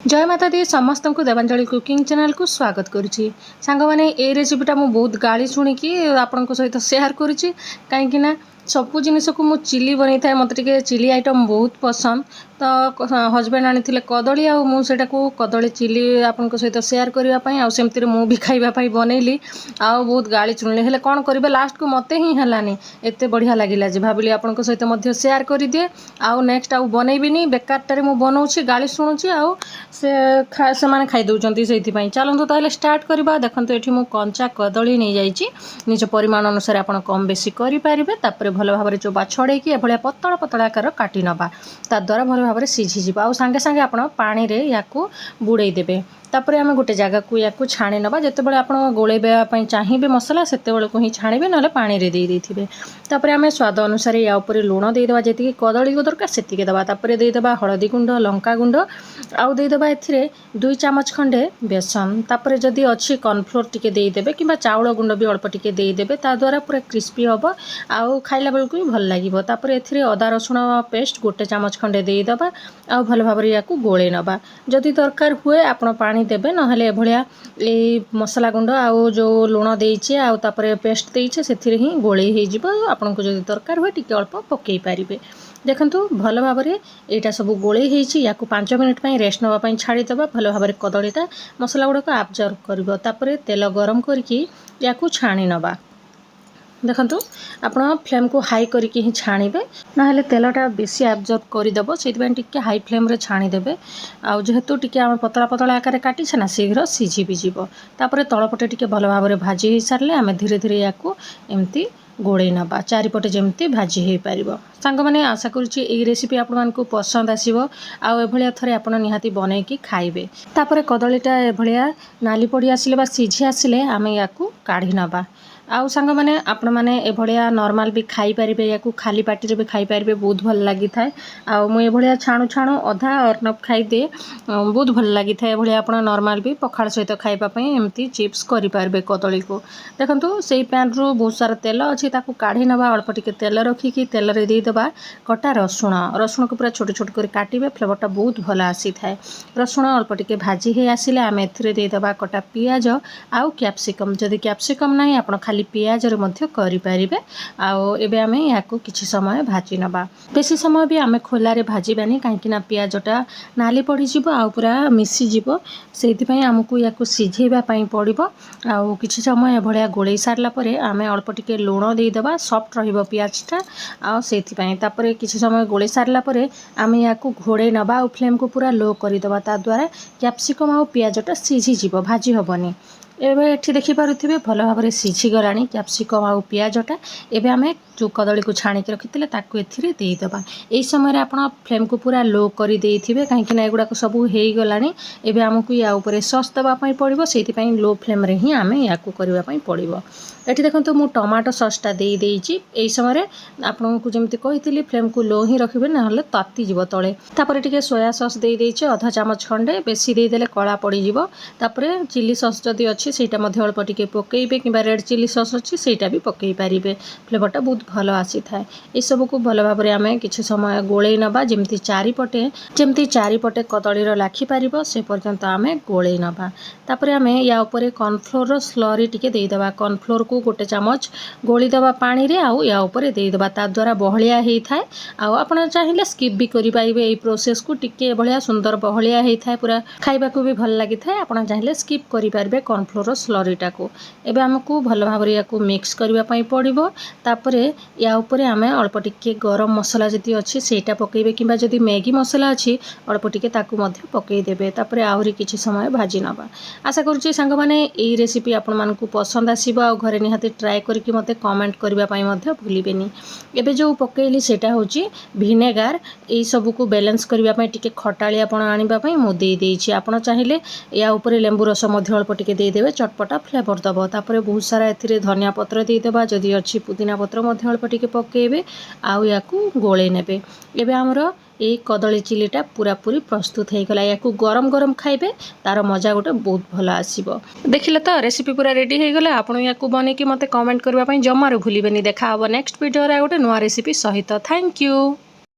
जय माता दी समस्त को देवांजलि कुकिंग चैनल को स्वागत करुच्ची सांग मैंने ये रेसिपीटा मु बहुत गाड़ी शुणिकी आपण सहित सेयार करुच्ची कहीं सबू जिनस को मु चिली बनी था मत चिली आइटम बहुत पसंद तो हजबैंड आनी कदली आटा को कदली चिली आपण सहित सेयार करने आमती मु भी खावाई बनैली आउ बहुत गाड़ी चुणिली हेल्ले कौन करेंगे लास्ट को मत ही है एत बढ़िया लगे भाविली आपण सहित सेयार कर दिए आउ नेक्स्ट आउ बनैबिनी बेकारटारे मु बनाऊँगी गाड़ी शुणुची आउ से माने खाई दौरान से चलतु ताहले स्टार्ट करवा देखो ये मुझे कंचा कदली नहीं जाइए निज परिमाण अनुसार आप कम बेसी करेंगे तापर भल भाव चोबा छड़े भाया पतला पतला आकार काटी नवा ता द्वारा भल भाव सीझीज आउ सांगे सांगे आप पानी रे याकू बुड़े देबे तापर आम गोटे जगह को या छाणी नवा जिते बड़े आप गोलेबाई चाहिए मसला से को ही छाणे ना पानी रे देइथिबे तापर आम स्वाद अनुसार या ऊपर लुण देदेबा जी कदली को दरकार से देवा तापर देदेबा हलदी गुंड लंका गुंड आउ देदेबा एथिरे 2 चामच खंडे बेसन तापर जदि अच्छी कॉर्नफ्लोर टिके देदेबे किंबा चाउल गुंड भी अल्प टिके देदेबे ता द्वारा पूरा क्रिस्पी हम आउ खाइला बेलू भी भल लगे तापर एथिरे अदा रसुण पेस्ट 1 चामच खंडे देदेबा आउ भल भाव या गोले नवा जदि दरकार हुए आपण पानी देबे नहले भलिया ए मसला गुंड आउ जो लुण देइछे आउ तापर पेस्ट देइछे सेथिरे ही गोळे हे जिवो आपन को जदि दरकार हुए टिके अल्प पकई पारिबे देखंतु भल भाव में यहाँ सब गोले या 5 मिनिट रेस्ट नापी छाड़ीदे भल भाव कदलीटा मसला गुड़ाक आब्जर्व कर तेल गरम करके या छाणी नवा देखंतु आपण फ्लेम को हाई करके ही छाणीबे ना तेलटा बेसी एब्जॉर्ब करदेव से हाई फ्लेम रे छाणीदेवे आउ जेहेतु टिके आम पतला पतला आकार काटिछे ना शीघ्र सीझी भी जीव तापर तलपटे टिके भल भाव में भाजी हो सारे आम धीरे धीरे या एमती गोड़े नवा चारिपटे जमती भाजी हो पार सांग मैंने आशा करुच्ची ये रेसिपी आपण को पसंद आसो आभलिया थे आप निहाती बनईकी खाइबे तापर कदलीटा एभलिया नाली पड़ी आसिले बा सीझी आसिले आम या काढ़ी नवा आउ सांग मैंने आपण मैंने एभलिया नॉर्मल भी खाई पारिबे या खाली पार्टी भी खाई पारिबे बहुत भल लगी थाए आउ मु एभलिया छाणु छाणु अधा अर्नब खाई दे बहुत भल लगी थाए एभलिया आपण नॉर्मल भी पखाड़ सहित खाइबा पई एमती चिप्स करि पारिबे कदली को देखंतु सेही पैन रु बहुत सारा तेल अछि ताकू काढी नबा अल्प टिके तेल रखिकी तेल रे दे देबा कटा रसुण को पूरा छोट छोट कर काटिबे फ्लेवरटा बहुत भल आसी थाए रसुण अल्प टिके भाजी हे आसिले आम एथिरे दे देबा कटा पियाज आउ कैप्सिकम जदि कैप्सिकम नाही आपण खाली पियाज रे मध्य करि पारिबे आउ एबे आमे याको किछि समय भाजी नबा बेसी समय भी आमे खोला रे भाजीबानी काहेकि ना पियाजटा नाली पड़ी जिवो आ पूरा मिसी जिवो सेति पई हमकु याको सिझेबा पई पड़िबो आउ किछि समय भलिया गोळै सारला परे आमे अल्प टिके लूण दे देबा सॉफ्ट रहिबो पियाजटा आ सेति पई तापरे किछि समय गोळै सारला परे आमे याको घोड़े नबा आ फ्लेम को पूरा लो करि देबा ता द्वारा कैप्सिकम आ पियाजटा सिझी जिवो भाजी हबनी एबे एठी देखि पारुथिबे भल भाव में सीझी गलानी कैप्सिकम आ पियाजटा एबे आमे जो कदली को छाणी के रखिथिले ताकू एथिरे देई दबा एई समय रे आपण फ्लेम को पूरा लो करि देइथिबे काहे कि ना एगुडा को सब हेई गलानी एबे हमकु या ऊपर सॉस दबा पई पड़िबो सेति पई लो फ्लेम रे ही आमे याकू करबा पई पड़िबो एठी देखंतु मु टमाटो सॉसटा देई देइची एई समय रे आपण को जेमति कहिथिली फ्लेम को लो ही रखिबे ना हले ताती जिवो तळे तापर टिके सोया सॉस देई देइची आधा चामच खंडे बेसी देई देले कळा पड़ी जिवो तापर चिली सॉस जदी अछि सेटा मध्ये अल्प टिके पकेइबे किबा रेड चिली सॉस अछि सेटा भी पकेइ पारिबे फ्लेवरटा बहुत भल आसी थाए ए सब को भल भाव में आमे किछि समय गोळे नबा जेमति चारिपटे कदलीर लाखी पारिबो से पर्यंत आमे गोळे नबा तापर आमे या ऊपर कॉर्नफ्लोर स्लरी टिके देई देबा कॉर्नफ्लोर को 1 चामच गोली देबा पानी रे आउ या ऊपर देई देबा ता द्वारा बहलिया हेई थाए आउ आपण चाहिले स्किप भी करि पाइबे ए प्रोसेस को टिके बहलिया सुंदर बहलिया हेई थाए पूरा खाइबा को भी भल लागि थाए आपण चाहिले स्किप करि पारबे कॉर्नफ्लोर स्लरीटा को एबे हमकु भल भाव रे याकू मिक्स करबा पई पड़िबो तापरे या ऊपर आमे अल्प टिके गरम मसला जति अछि सेटा पकेइबे किबा जदि मैगी मसला अछि अल्प टिके ताकू मध्ये पकेइ देबे तापरे आहुरी किछि समय भाजी नबा आशा करूची संग माने एई रेसिपी आपण मानकु पसंद आसीबो आ घरे निहाती ट्राई करके मते कमेंट करबा पई मध्ये भूलिबेनी एबे जो पकेइली सेटा होची विनेगार एई सब को बैलेंस करबा पई टिके खटाळी आपण आनिबा पई मु देई देइची आपण चाहिले या ऊपर लेंबू रस मध्ये अल्प टिके देई देबे चटपटा फ्लेवर दबो तापरे बहुत सारा एथिरे धनिया पत्र देई देबा जदि अछि पुदीना पत्र मध्ये अल्प टिके पकेइबे आउ याकू गोळे नेबे एबे हमरो ए कदली चिलीटा पूरा पूरी प्रस्तुत हो गला याकू गरम गरम खाइबे तार मजा गोटे बहुत भल आसीबो देखिले तो रेसिपी पूरा रेडी हो गला आपण याकू बने कि मते कमेंट करबा पई जमारो भूलिबेनी देखा हबो नेक्स्ट वीडियो रे गोटे नवा रेसिपी सहित थैंक यू।